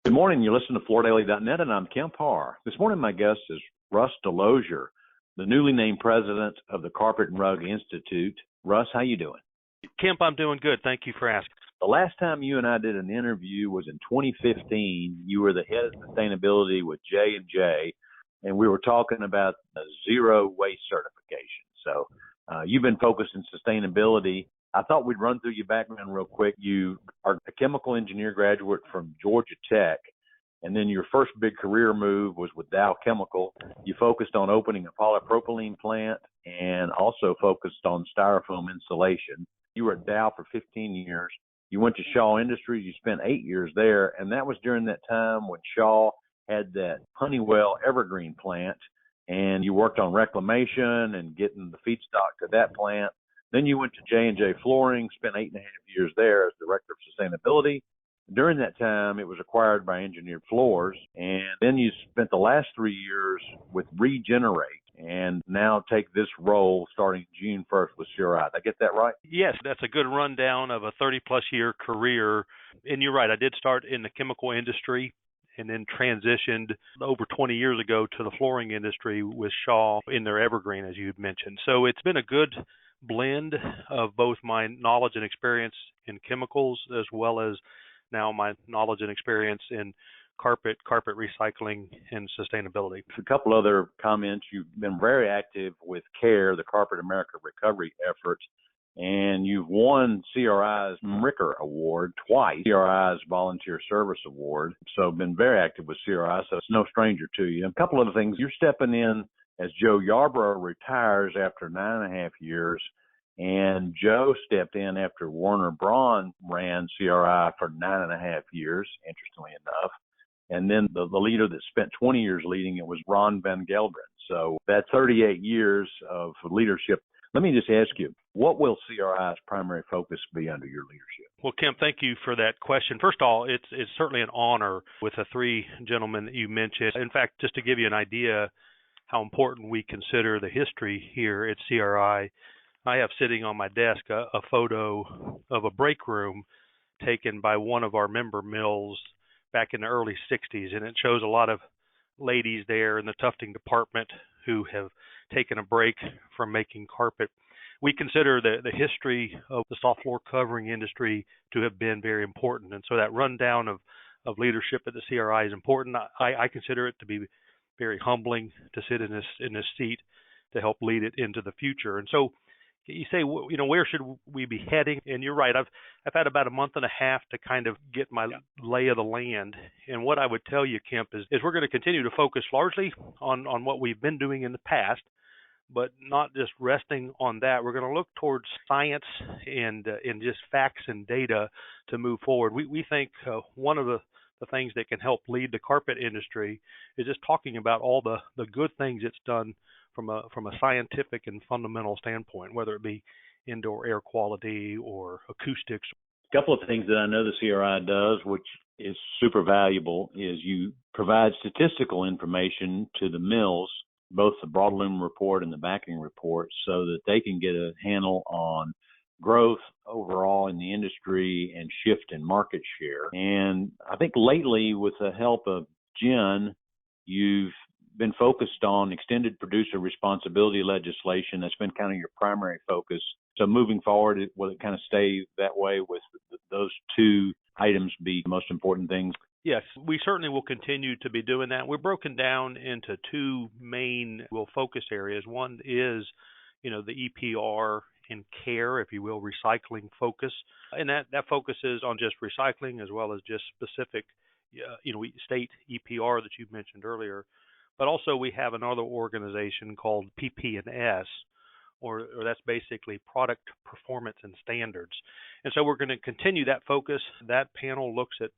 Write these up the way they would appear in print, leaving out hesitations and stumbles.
Good morning. You're listening to FloorDaily.net, and I'm Kemp Harr. This morning, my guest is Russ Delozier, the newly named president of the Carpet and Rug Institute. Russ, how you doing? Kemp, I'm doing good. Thank you for asking. The last time you and I did an interview was in 2015. You were the head of sustainability with J&J, and we were talking about the zero waste certification. So you've been focused in sustainability. I thought we'd run through your background real quick. You are a chemical engineer graduate from Georgia Tech, and then your first big career move was with Dow Chemical. You focused on opening a polypropylene plant and also focused on styrofoam insulation. You were at Dow for 15 years. You went to Shaw Industries. You spent 8 years there, and that was during that time when Shaw had that Honeywell Evergreen plant, and you worked on reclamation and getting the feedstock to that plant. Then you went to J&J Flooring, spent 8.5 years there as director of sustainability. During that time, it was acquired by Engineered Floors, and then you spent the last 3 years with Regenerate, and now take this role starting June 1st with CRI. Did I get that right? Yes, that's a good rundown of a 30-plus year career. And you're right, I did start in the chemical industry and then transitioned over 20 years ago to the flooring industry with Shaw in their Evergreen, as you mentioned. So it's been a good blend of both my knowledge and experience in chemicals as well as now my knowledge and experience in carpet recycling, and sustainability. A couple other comments. You've been very active with CARE, the Carpet America Recovery Effort, and you've won CRI's MRICR Award twice, CRI's Volunteer Service Award. So been very active with CRI, so it's no stranger to you. A couple other things. You're stepping in as Joe Yarborough retires after 9.5 years, and Joe stepped in after Werner Braun ran CRI for 9.5 years, interestingly enough. And then the leader that spent 20 years leading it was Ron Van Gelderen. So that's 38 years of leadership. Let me just ask you, what will CRI's primary focus be under your leadership? Well, Kemp, thank you for that question. First of all, it's certainly an honor with the three gentlemen that you mentioned. In fact, just to give you an idea how important we consider the history here at CRI, I have sitting on my desk a photo of a break room taken by one of our member mills back in the early 60s, and it shows a lot of ladies there in the tufting department who have taken a break from making carpet. We consider the history of the soft floor covering industry to have been very important, and so that rundown of leadership at the CRI is important. I consider it to be very humbling to sit in this seat to help lead it into the future. And so you say, where should we be heading? And you're right. I've had about a month and a half to kind of get my lay of the land. And what I would tell you, Kemp, is we're going to continue to focus largely on what we've been doing in the past, but not just resting on that. We're going to look towards science and just facts and data to move forward. We think one of the things that can help lead the carpet industry is just talking about all the good things it's done from a scientific and fundamental standpoint, whether it be indoor air quality or acoustics. A couple of things that I know the CRI does, which is super valuable, is you provide statistical information to the mills, both the broadloom report and the backing report, so that they can get a handle on growth overall in the industry and shift in market share. And I think lately, with the help of Jen, you've been focused on extended producer responsibility legislation. That's been kind of your primary focus. So moving forward, will it kind of stay that way with those two items be the most important things? Yes, we certainly will continue to be doing that. We're broken down into two main focus areas. One is, the EPR and CARE, if you will, recycling focus. And that focuses on just recycling as well as just specific, state EPR that you mentioned earlier. But also we have another organization called PP&S, or that's basically Product Performance and Standards. And so we're going to continue that focus. That panel looks at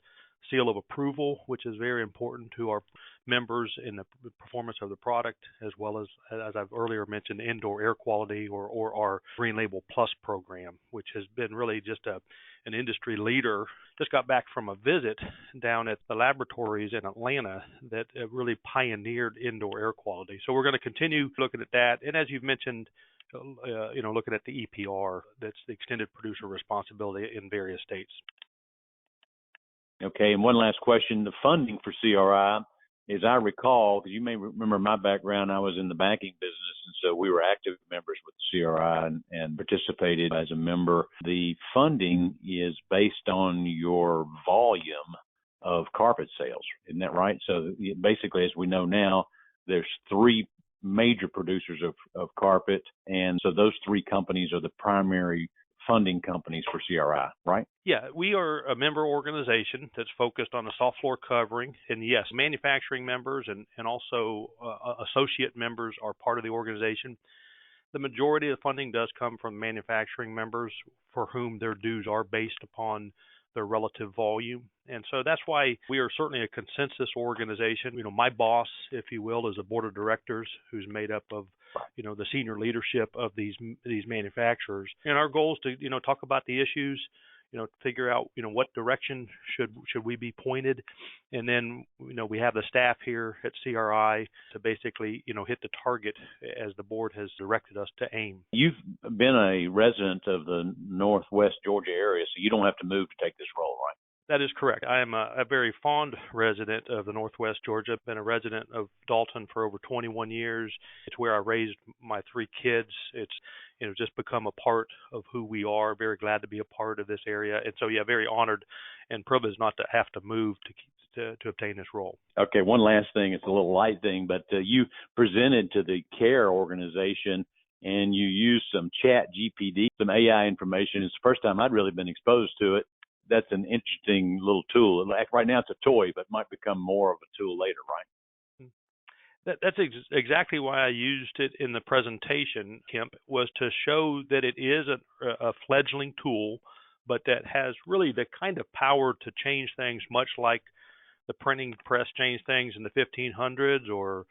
seal of approval, which is very important to our members in the performance of the product, as well as I've earlier mentioned, indoor air quality or our Green Label Plus program, which has been really just an industry leader. Just got back from a visit down at the laboratories in Atlanta that really pioneered indoor air quality. So we're going to continue looking at that. And as you've mentioned, looking at the EPR, that's the extended producer responsibility in various states. Okay, and one last question. The funding for CRI, as I recall, because you may remember my background, I was in the banking business, and so we were active members with the CRI and participated as a member. The funding is based on your volume of carpet sales. Isn't that right? So basically, as we know now, there's three major producers of carpet, and so those three companies are the primary funding companies for CRI, right? Yeah, we are a member organization that's focused on the soft floor covering. And yes, manufacturing members and also associate members are part of the organization. The majority of the funding does come from manufacturing members for whom their dues are based upon their relative volume. And so that's why we are certainly a consensus organization. You know, my boss, if you will, is a board of directors who's made up of, you know, the senior leadership of these manufacturers. And our goal is to, you know, talk about the issues, you know, figure out, you know, what direction should we be pointed. And then, you know, we have the staff here at CRI to basically, you know, hit the target as the board has directed us to aim. You've been a resident of the Northwest Georgia area, so you don't have to move to take this role, right? That is correct. I am a very fond resident of the Northwest Georgia. I've been a resident of Dalton for over 21 years. It's where I raised my three kids. It's, you know, just become a part of who we are. Very glad to be a part of this area. And so, yeah, very honored and privileged not to have to move to obtain this role. Okay, one last thing. It's a little light thing, but you presented to the CARE organization and you used some chat GPT, some AI information. It's the first time I'd really been exposed to it. That's an interesting little tool. Right now it's a toy, but might become more of a tool later, right? That's exactly why I used it in the presentation, Kemp, was to show that it is a fledgling tool, but that has really the kind of power to change things, much like the printing press changed things in the 1500s, or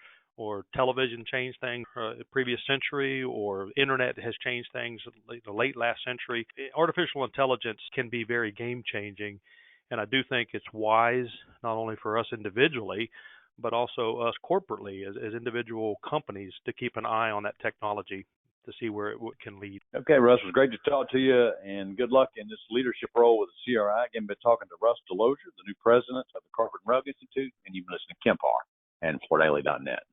television changed things the previous century, or internet has changed things the late last century. Artificial intelligence can be very game-changing, and I do think it's wise not only for us individually, but also us corporately as individual companies to keep an eye on that technology to see where it can lead. Okay, Russ, it was great to talk to you, and good luck in this leadership role with the CRI. Again, been talking to Russ Delozier, the new president of the Carpet and Rug Institute, and you've been listening to Kemp Harr and FloorDaily.net.